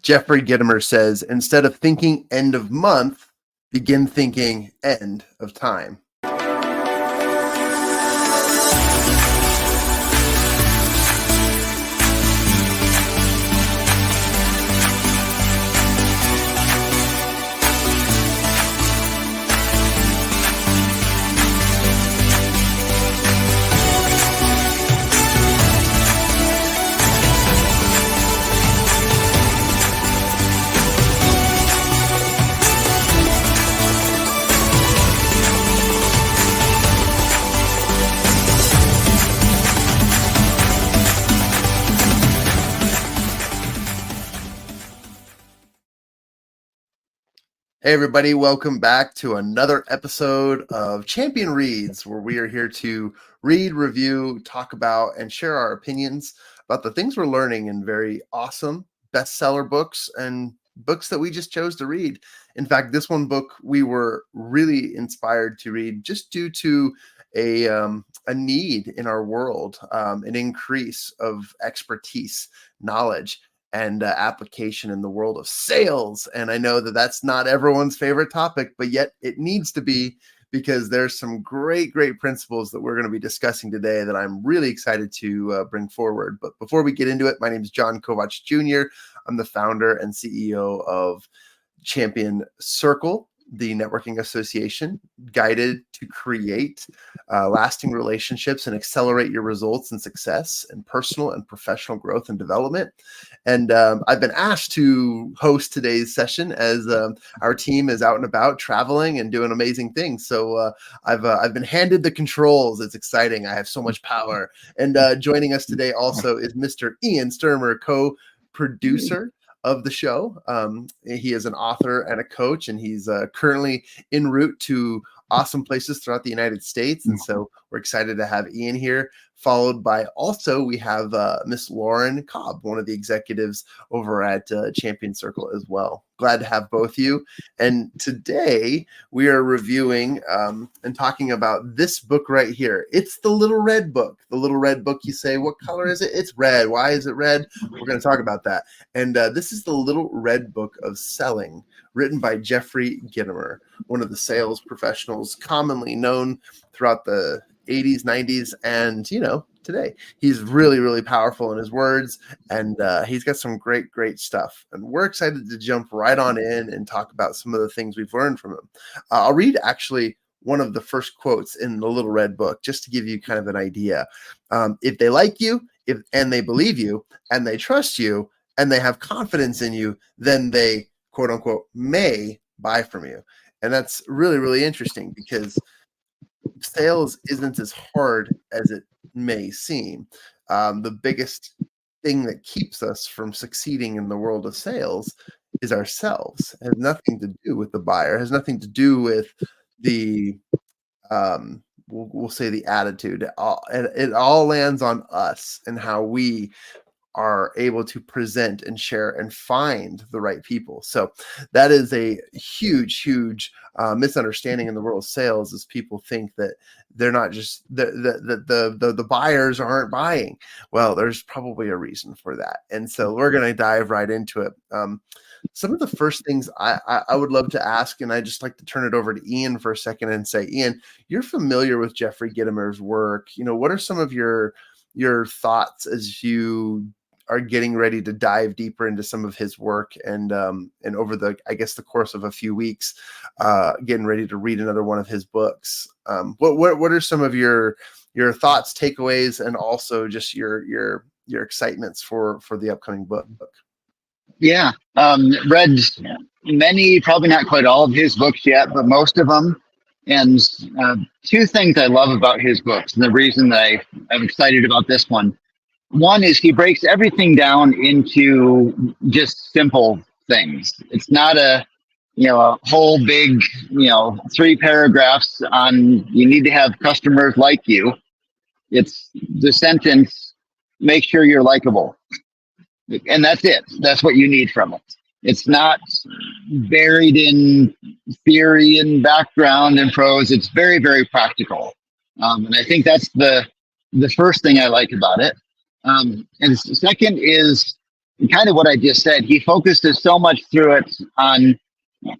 Jeffrey Gitomer says, instead of thinking end of month, begin thinking end of time. Hey everybody, welcome back to another episode of Champion Reads, where we are here to read, review, talk about, and share our opinions about the things we're learning in very awesome bestseller books and books that we just chose to read. In fact, this one book we were really inspired to read just due to a need in our world, an increase of expertise, knowledge, and application in the world of sales. And I know that that's not everyone's favorite topic, but yet it needs to be, because there's some great principles that we're going to be discussing today that I'm really excited to bring forward. But before we get into it, my name is John Kovacs Jr. I'm the founder and CEO of Champion Circle, the networking association guided to create lasting relationships and accelerate your results and success and personal and professional growth and development. And I've been asked to host today's session as our team is out and about traveling and doing amazing things. So I've been handed the controls. It's exciting. I have so much power. And joining us today also is Mr. Ian Sturmer, co-producer of the show. He is an author and a coach, and he's currently en route to awesome places throughout the United States. And so we're excited to have Ian here. Followed by also we have Miss Lauren Cobb, one of the executives over at Champion Circle as well. Glad to have both you. And today we are reviewing and talking about this book right here. It's the Little Red Book. The Little Red Book, you say, what color is it? It's red. Why is it red? We're going to talk about that. And this is the Little Red Book of Selling, written by Jeffrey Gitomer, one of the sales professionals commonly known throughout the 80s, 90s, and, today. He's really powerful in his words, and he's got some great stuff. And we're excited to jump right on in and talk about some of the things we've learned from him. I'll read actually one of the first quotes in the Little Red Book, just to give you kind of an idea. If they like you, and they believe you, and they trust you, and they have confidence in you, then they, quote unquote, may buy from you. And that's really interesting, because sales isn't as hard as it may seem. The biggest thing that keeps us from succeeding in the world of sales is ourselves. It has nothing to do with the buyer. It has nothing to do with the, we'll say, the attitude. It all lands on us and how we are able to present and share and find the right people. So that is a huge misunderstanding in the world of sales, is people think that they're not just the buyers aren't buying. Well, there's probably a reason for that. And so we're going to dive right into it. Some of the first things I would love to ask, and I just like to turn it over to Ian for a second and say, Ian, you're familiar with Jeffrey Gitomer's work. What are some of your thoughts as you are getting ready to dive deeper into some of his work, and over the course of a few weeks, getting ready to read another one of his books? What are some of your thoughts, takeaways, and also just your excitements for the upcoming book? Yeah, read many, probably not quite all of his books yet, but most of them. And two things I love about his books, and the reason that I'm excited about this one. One is he breaks everything down into just simple things. It's not a whole big, 3 paragraphs on you need to have customers like you. It's the sentence, make sure you're likable. And that's it. That's what you need from it. It's not buried in theory and background and prose. It's very practical. And I think that's the first thing I like about it. And second is kind of what I just said. He focuses so much through it on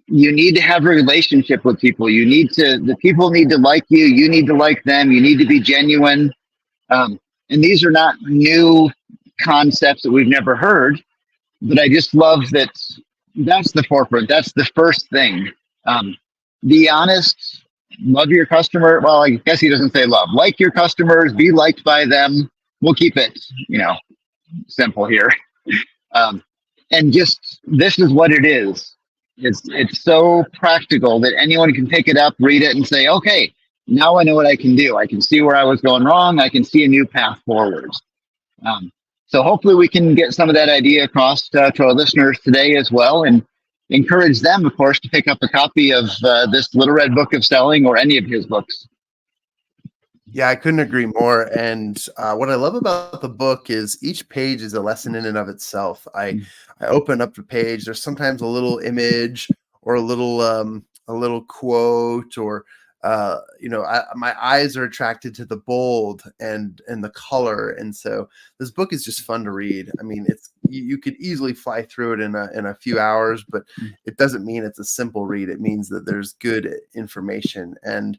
you need to have a relationship with people. The people need to like you. You need to like them. You need to be genuine. And these are not new concepts that we've never heard, but I just love that that's the forefront. That's the first thing. Um, be honest, love your customer. Well, I guess he doesn't say love. Like your customers, be liked by them. We'll keep it, simple here. Um, and just this is what it is. It's so practical that anyone can pick it up, read it, and say, okay, now I know what I can do. I can see where I was going wrong. I can see a new path forward. Um, so hopefully we can get some of that idea across to our listeners today as well, and encourage them, of course, to pick up a copy of this Little Red Book of Selling or any of his books. Yeah, I couldn't agree more. And what I love about the book is each page is a lesson in and of itself. I open up the page. There's sometimes a little image or a little quote, or my eyes are attracted to the bold and the color. And so this book is just fun to read. I mean, you could easily fly through it in a few hours, but it doesn't mean it's a simple read. It means that there's good information. And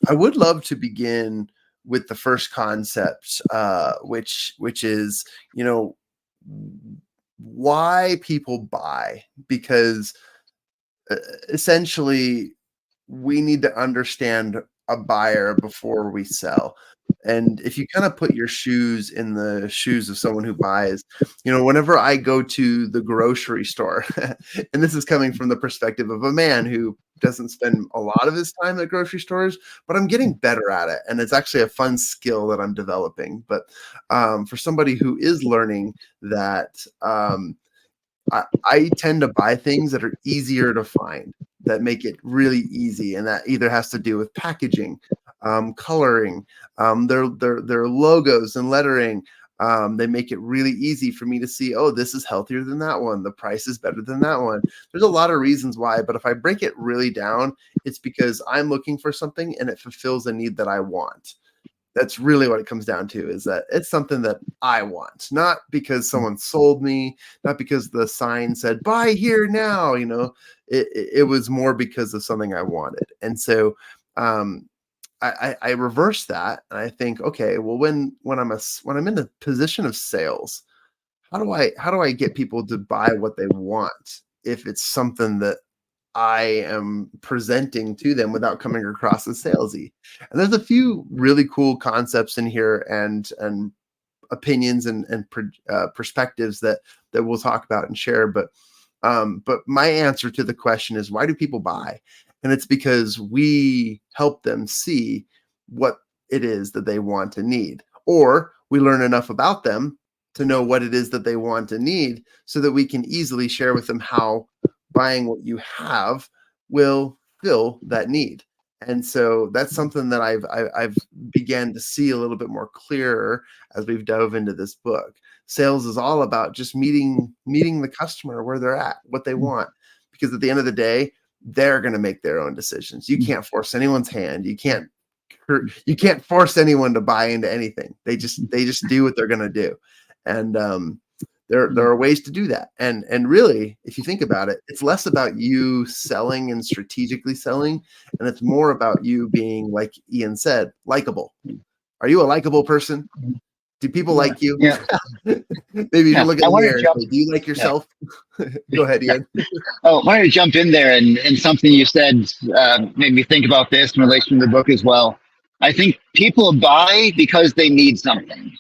I would love to begin with the first concept, which is, why people buy, because essentially we need to understand a buyer before we sell. And if you kind of put your shoes in the shoes of someone who buys, whenever I go to the grocery store, and this is coming from the perspective of a man who doesn't spend a lot of his time at grocery stores, but I'm getting better at it. And it's actually a fun skill that I'm developing. But for somebody who is learning that, I tend to buy things that are easier to find, that make it really easy. And that either has to do with packaging, coloring, their logos and lettering. They make it really easy for me to see, oh, this is healthier than that one. The price is better than that one. There's a lot of reasons why, but if I break it really down, it's because I'm looking for something and it fulfills a need that I want. That's really what it comes down to, is that it's something that I want, not because someone sold me, not because the sign said, buy here now, it was more because of something I wanted. And so, I reverse that, and I think, okay, well, when I'm in the position of sales, how do I get people to buy what they want if it's something that I am presenting to them without coming across as salesy? And there's a few really cool concepts in here, and opinions and perspectives that we'll talk about and share. But my answer to the question is, why do people buy? And it's because we help them see what it is that they want and need, or we learn enough about them to know what it is that they want and need, so that we can easily share with them how buying what you have will fill that need. And so that's something that I've began to see a little bit more clearer as we've dove into this book. Sales is all about just meeting the customer where they're at, what they want, because at the end of the day, they're going to make their own decisions. You can't force anyone's hand. You can't force anyone to buy into anything. They just do what they're going to do. And there are ways to do that. And really, if you think about it, it's less about you selling and strategically selling, and it's more about you being, like Ian said, likable. Are you a likable person? Do people like you? Yeah. Maybe you should look in the mirror and say, do you like yourself? Yeah. Go ahead, Ian. Oh, I wanted to jump in there, and something you said made me think about this in relation to the book as well. I think people buy because they need something.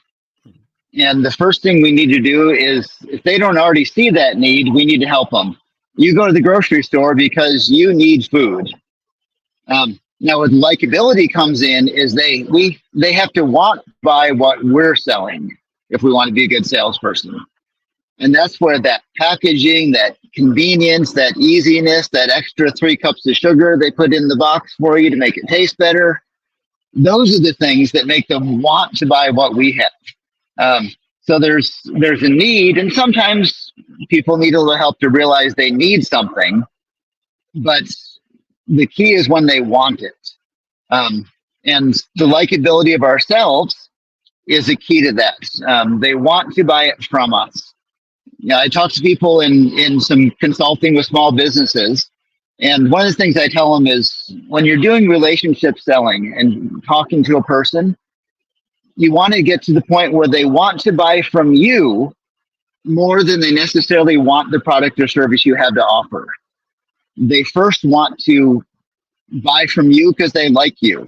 And the first thing we need to do is, if they don't already see that need, we need to help them. You go to the grocery store because you need food. Now, what likability comes in is they have to want to buy what we're selling if we want to be a good salesperson. And that's where that packaging, that convenience, that easiness, that extra 3 cups of sugar they put in the box for you to make it taste better, those are the things that make them want to buy what we have. So there's a need, and sometimes people need a little help to realize they need something, but the key is when they want it. And the likability of ourselves is a key to that. They want to buy it from us. Yeah, I talk to people in some consulting with small businesses, and one of the things I tell them is when you're doing relationship selling and talking to a person, you want to get to the point where they want to buy from you more than they necessarily want the product or service you have to offer. They first want to buy from you because they like you.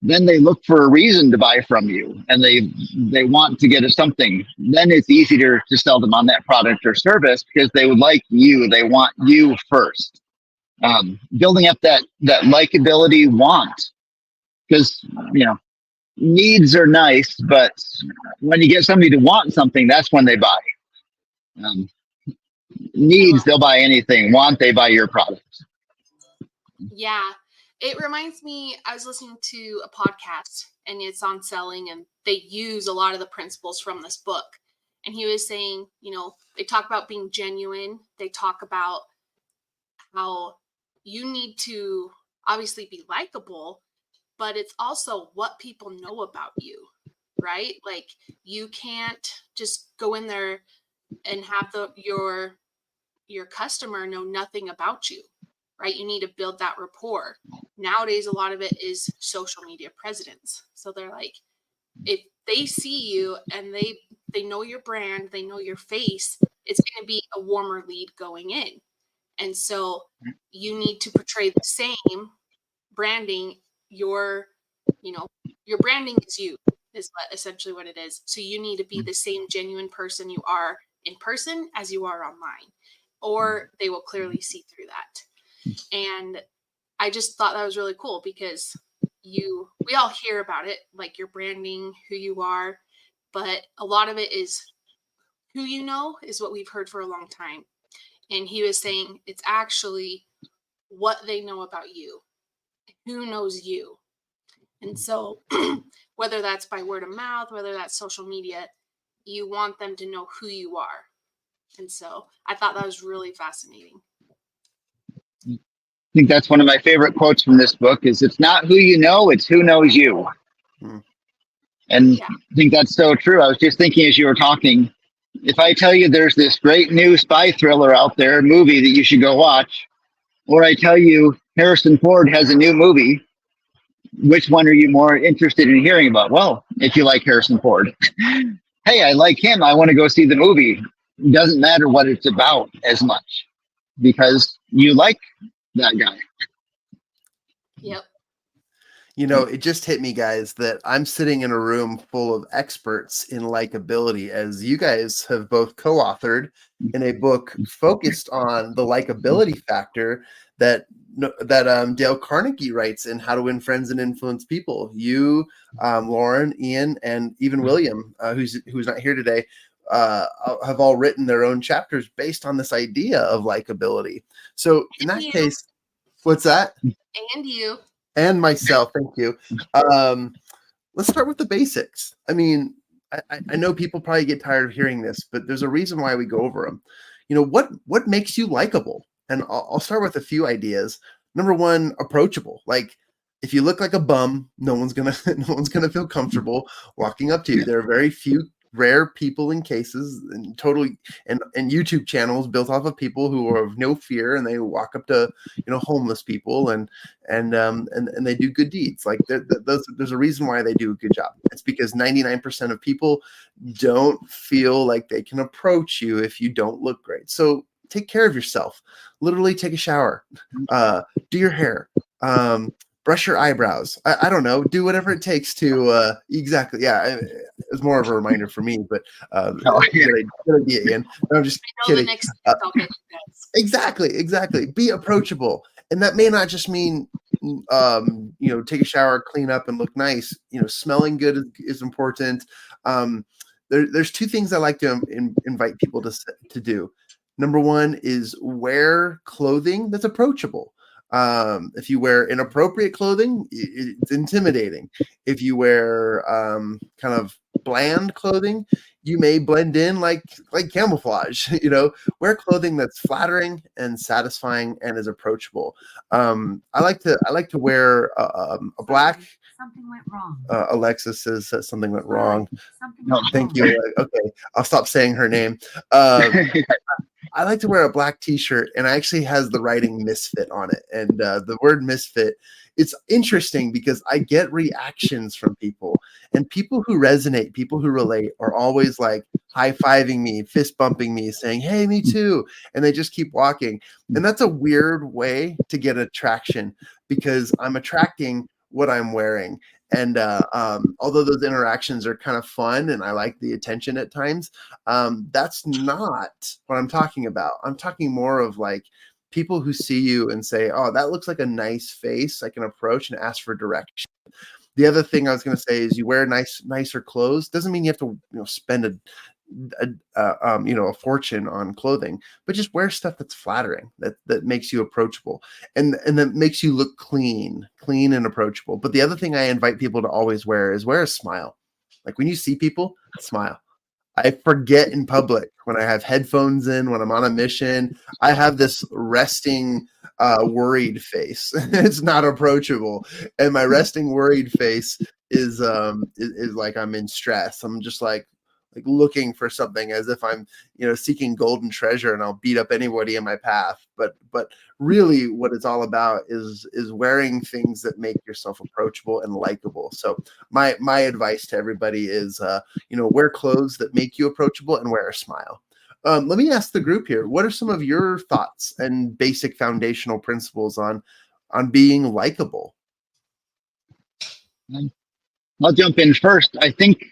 Then they look for a reason to buy from you, and they want to get a something. Then it's easier to sell them on that product or service because they would like you. They want you first. Building up that likability want, because needs are nice, but when you get somebody to want something, that's when they buy. Um, I Needs, love they'll buy anything. Want, they buy your product. Yeah. It reminds me, I was listening to a podcast and it's on selling, and they use a lot of the principles from this book. And he was saying, they talk about being genuine. They talk about how you need to obviously be likable, but it's also what people know about you, right? Like you can't just go in there and have your customer know nothing about you, right? You need to build that rapport. Nowadays, a lot of it is social media presence. So they're like, if they see you and they know your brand, they know your face, it's going to be a warmer lead going in. And so you need to portray the same branding. Your, your branding is you, is essentially what it is. So you need to be the same genuine person you are in person as you are online, or they will clearly see through that. And I just thought that was really cool because we all hear about it, like your branding, who you are, but a lot of it is who you know is what we've heard for a long time. And he was saying it's actually what they know about you, who knows you. And so whether that's by word of mouth, whether that's social media, you want them to know who you are. And so I thought that was really fascinating. I think that's one of my favorite quotes from this book is it's not who you know, it's who knows you. Hmm. And Yeah. I think that's so true. I was just thinking as you were talking, if I tell you there's this great new spy thriller out there, movie that you should go watch, or I tell you Harrison Ford has a new movie, which one are you more interested in hearing about? Well, if you like Harrison Ford, hey, I like him. I want to go see the movie. It doesn't matter what it's about as much because you like that guy. Yep. It just hit me, guys, that I'm sitting in a room full of experts in likability, as you guys have both co-authored in a book focused on the likability factor that Dale Carnegie writes in How to Win Friends and Influence People. You, Lauren, Ian, and even William, who's not here today, have all written their own chapters based on this idea of likability. So in that You. case, what's that? And you. And myself, thank you. Let's start with the basics. I mean, I know people probably get tired of hearing this, but there's a reason why we go over them. What makes you likable? And I'll start with a few ideas. Number one, approachable. Like if you look like a bum, no one's gonna feel comfortable walking up to you. There are very few rare people in cases and totally and YouTube channels built off of people who are of no fear, and they walk up to homeless people and they do good deeds. Like there's a reason why they do a good job. It's because 99% of people don't feel like they can approach you if you don't look great. So take care of yourself. Literally take a shower, do your hair, brush your eyebrows. I don't know, do whatever it takes to exactly. Yeah, it's more of a reminder for me, but good idea, Ian. No, I'm just kidding. The next I'll get Exactly. Be approachable, and that may not just mean take a shower, clean up, and look nice. Smelling good is important. There's two things I like to invite people to do. Number one is wear clothing that's approachable. If you wear inappropriate clothing, it's intimidating. If you wear kind of bland clothing, you may blend in like camouflage. Wear clothing that's flattering and satisfying and is approachable. I like to wear a black Something went wrong. Alexis says that something went Sorry, wrong. something No, went Thank wrong. you. Okay, I'll stop saying her name. I like to wear a black t-shirt, and it actually has the writing misfit on it. And the word misfit, it's interesting because I get reactions from people, and people who resonate, people who relate are always like high-fiving me, fist bumping me, saying, "Hey, me too." And they just keep walking. And that's a weird way to get attraction because I'm attracting what I'm wearing. And although those interactions are kind of fun and I like the attention at times, that's not what I'm talking about. I'm talking more of like people who see you and say, "Oh, that looks like a nice face. I can approach and ask for direction." The other thing I was going to say is you wear nicer clothes. Doesn't mean you have to, spend a fortune on clothing, but just wear stuff that's flattering, that makes you approachable, and that makes you look clean and approachable. But the other thing I invite people to always wear is wear a smile. Like when you see people, smile. I forget in public when I have headphones in, when I'm on a mission. I have this resting, worried face. It's not approachable, and my resting, worried face is like I'm in stress. I'm just like looking for something as if I'm seeking golden treasure, and I'll beat up anybody in my path. But really, what it's all about is wearing things that make yourself approachable and likable. So my advice to everybody is wear clothes that make you approachable and wear a smile. Let me ask the group here, what are some of your thoughts and basic foundational principles on being likable? I'll jump in first. I think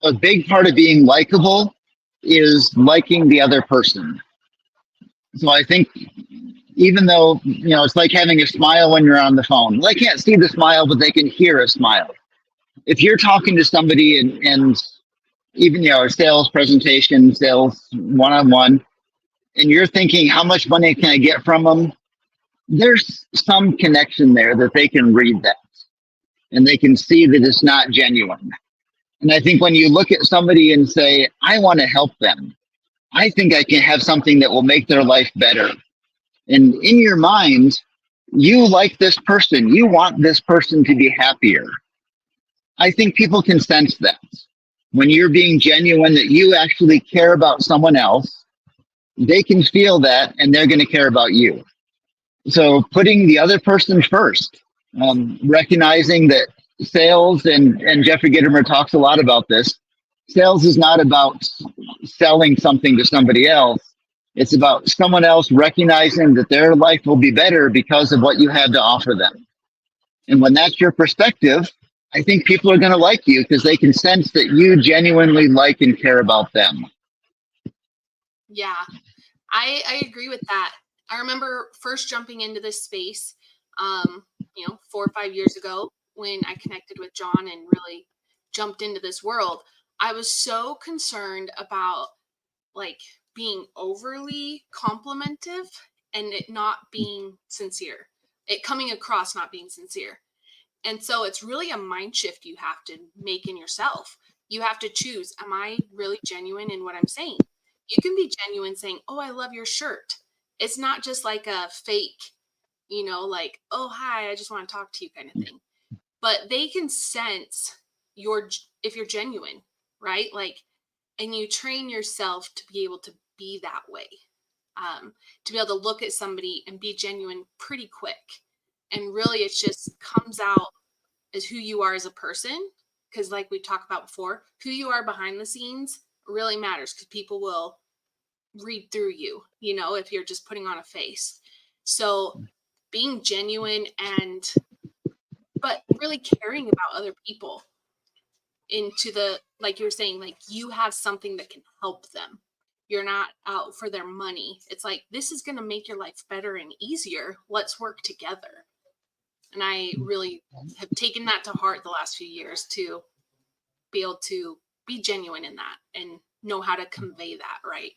a big part of being likable is liking the other person. So I think even though, it's like having a smile when you're on the phone. Well, they can't see the smile, but they can hear a smile. If you're talking to somebody and even, a sales presentation, sales one-on-one, and you're thinking, how much money can I get from them? There's some connection there that they can read that and they can see that it's not genuine. And I think when you look at somebody and say, I want to help them, I think I can have something that will make their life better. And in your mind, you like this person, you want this person to be happier. I think people can sense that. When you're being genuine, that you actually care about someone else, they can feel that and they're going to care about you. So putting the other person first, recognizing that sales, and Jeffrey Gitomer talks a lot about this, sales is not about selling something to somebody else. It's about someone else recognizing that their life will be better because of what you have to offer them. And when that's your perspective, I think people are going to like you because they can sense that you genuinely like and care about them. Yeah, I agree with that. I remember first jumping into this space, 4 or 5 years ago when I connected with John and really jumped into this world. I was so concerned about like being overly complimentive and it not being sincere, it coming across not being sincere. And so it's really a mind shift you have to make in yourself. You have to choose, am I really genuine in what I'm saying? You can be genuine saying, "Oh, I love your shirt." It's not just like a fake, like, "Oh, hi, I just want to talk to you" kind of thing. But they can sense if you're genuine, right? Like, and you train yourself to be able to be that way, to be able to look at somebody and be genuine pretty quick. And really, it just comes out as who you are as a person. Because, like we talked about before, who you are behind the scenes really matters because people will read through you, if you're just putting on a face. So, being genuine but really caring about other people into like you were saying, like you have something that can help them. You're not out for their money. It's like, this is going to make your life better and easier. Let's work together. And I really have taken that to heart the last few years to be able to be genuine in that and know how to convey that right.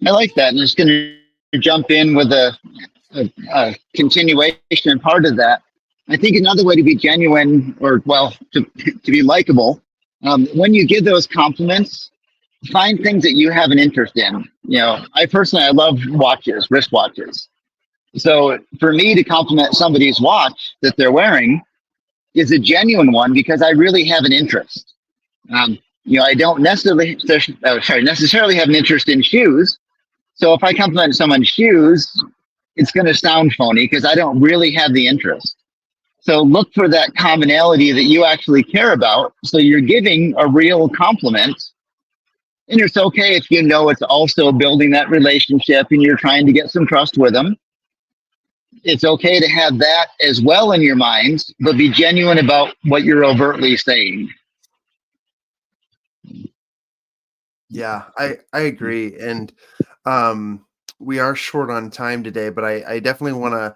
I like that. And it's going to jump in with a continuation part of that. I think another way to be genuine, or to be likable, when you give those compliments, find things that you have an interest in. I love watches, wristwatches. So for me to compliment somebody's watch that they're wearing is a genuine one because I really have an interest. I don't necessarily have an interest in shoes. So if I compliment someone's shoes, it's going to sound phony because I don't really have the interest. So look for that commonality that you actually care about. So you're giving a real compliment. And it's okay if you know it's also building that relationship and you're trying to get some trust with them. It's okay to have that as well in your mind, but be genuine about what you're overtly saying. Yeah, I agree. And we are short on time today, but I definitely want to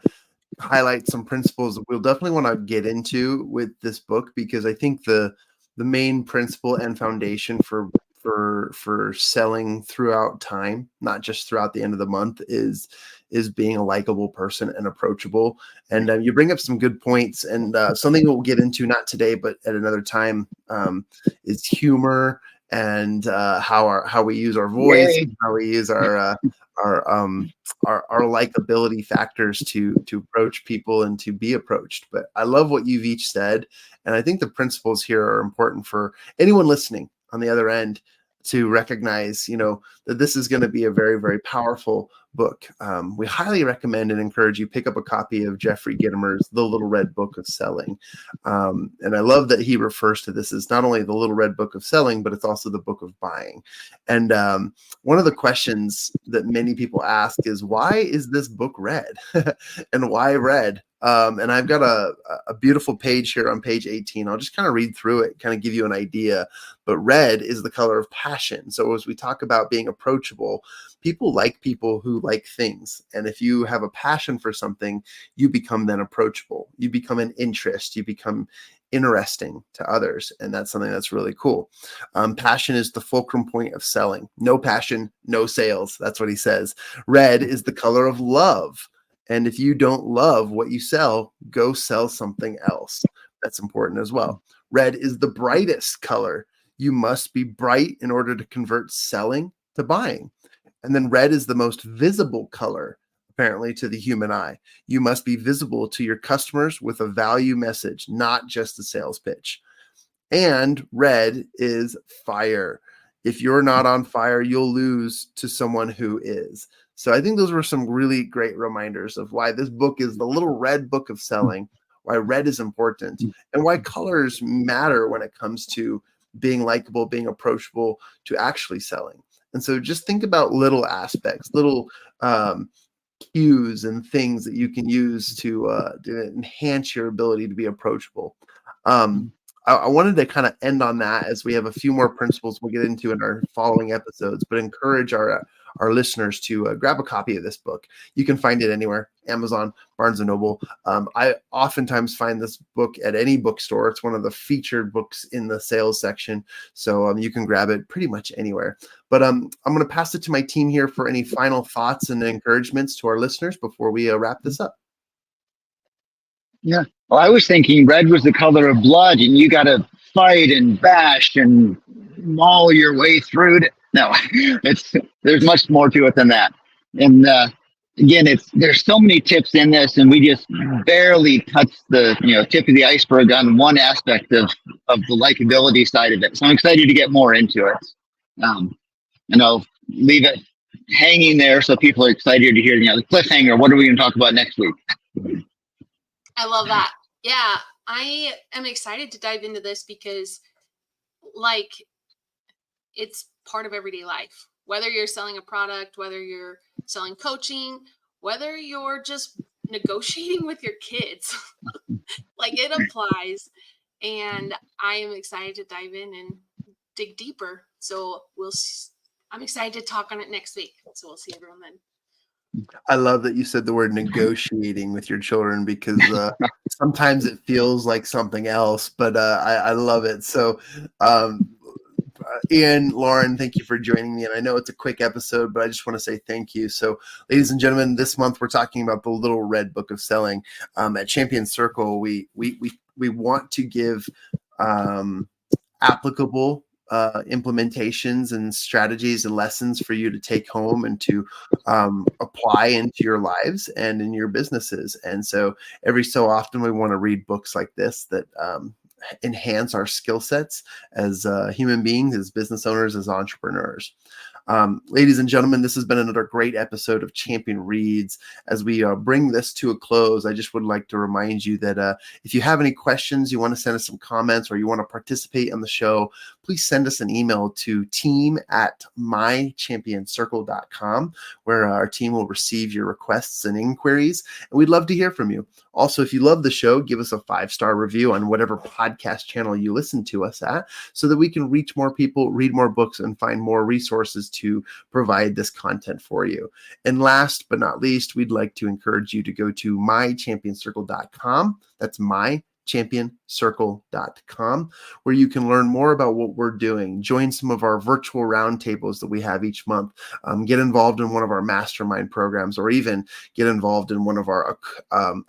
highlight some principles that we'll definitely want to get into with this book, because I think the main principle and foundation for selling throughout time, not just throughout the end of the month, is being a likable person and approachable. And you bring up some good points, and something we'll get into not today but at another time is humor, and how we use our voice, Yay. how we use our likability factors to approach people and to be approached. But I love what you've each said, and I think the principles here are important for anyone listening on the other end to recognize, that this is going to be a very, very powerful book. We highly recommend and encourage you pick up a copy of Jeffrey Gitomer's The Little Red Book of Selling. And I love that he refers to this as not only the Little Red Book of Selling, but it's also the book of buying. And one of the questions that many people ask is, why is this book red? And why red? And I've got a beautiful page here on page 18. I'll just kind of read through it, kind of give you an idea. But red is the color of passion. So as we talk about being approachable, people like people who like things. And if you have a passion for something, you become then approachable. You become an interest. You become interesting to others. And that's something that's really cool. Passion is the fulcrum point of selling. No passion, no sales. That's what he says. Red is the color of love. And if you don't love what you sell, go sell something else. That's important as well. Red is the brightest color. You must be bright in order to convert selling to buying. And then red is the most visible color, apparently, to the human eye. You must be visible to your customers with a value message, not just a sales pitch. And red is fire. If you're not on fire, you'll lose to someone who is. So I think those were some really great reminders of why this book is the Little Red Book of Selling, why red is important, and why colors matter when it comes to being likable, being approachable, to actually selling. And so just think about little aspects, little cues and things that you can use to enhance your ability to be approachable. I wanted to kind of end on that, as we have a few more principles we'll get into in our following episodes, but encourage our listeners to grab a copy of this book. You can find it anywhere: Amazon, Barnes & Noble. I oftentimes find this book at any bookstore. It's one of the featured books in the sales section, so you can grab it pretty much anywhere. But I'm going to pass it to my team here for any final thoughts and encouragements to our listeners before we wrap this up. Yeah. Well, I was thinking red was the color of blood, and you got to fight and bash and maul your way through it. No, there's much more to it than that. And again, there's so many tips in this, and we just barely touched the tip of the iceberg on one aspect of the likability side of it. So I'm excited to get more into it. And I'll leave it hanging there so people are excited to hear the cliffhanger. What are we going to talk about next week? I love that. Yeah, I am excited to dive into this because, it's part of everyday life. Whether you're selling a product, whether you're selling coaching, whether you're just negotiating with your kids, it applies. And I am excited to dive in and dig deeper. So I'm excited to talk on it next week. So we'll see everyone then. I love that you said the word negotiating with your children, because sometimes it feels like something else, but I love it. So, Ian, Lauren, thank you for joining me. And I know it's a quick episode, but I just want to say thank you. So, ladies and gentlemen, this month we're talking about the Little Red Book of Selling. At Champion Circle, we want to give applicable implementations and strategies and lessons for you to take home and to apply into your lives and in your businesses. And so every so often we want to read books like this that enhance our skill sets as human beings, as business owners, as entrepreneurs. Ladies and gentlemen, this has been another great episode of Champion Reads. As we bring this to a close, I just would like to remind you that if you have any questions, you want to send us some comments, or you want to participate on the show, please send us an email to team@mychampionscircle.com, where our team will receive your requests and inquiries. And we'd love to hear from you. Also, if you love the show, give us a 5-star review on whatever podcast channel you listen to us at, so that we can reach more people, read more books, and find more resources to provide this content for you. And last but not least, we'd like to encourage you to go to mychampionscircle.com. That's mychampionscircle.com, where you can learn more about what we're doing. Join some of our virtual roundtables that we have each month. Get involved in one of our mastermind programs, or even get involved in one of our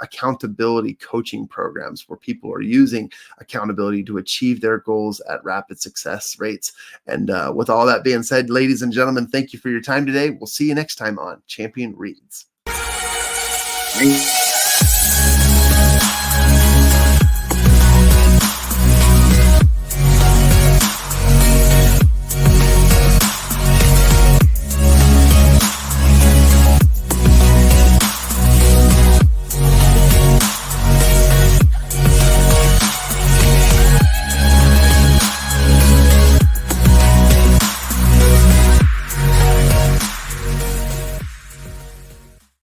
accountability coaching programs, where people are using accountability to achieve their goals at rapid success rates. And with all that being said, ladies and gentlemen, thank you for your time today. We'll see you next time on Champion Reads. Thanks.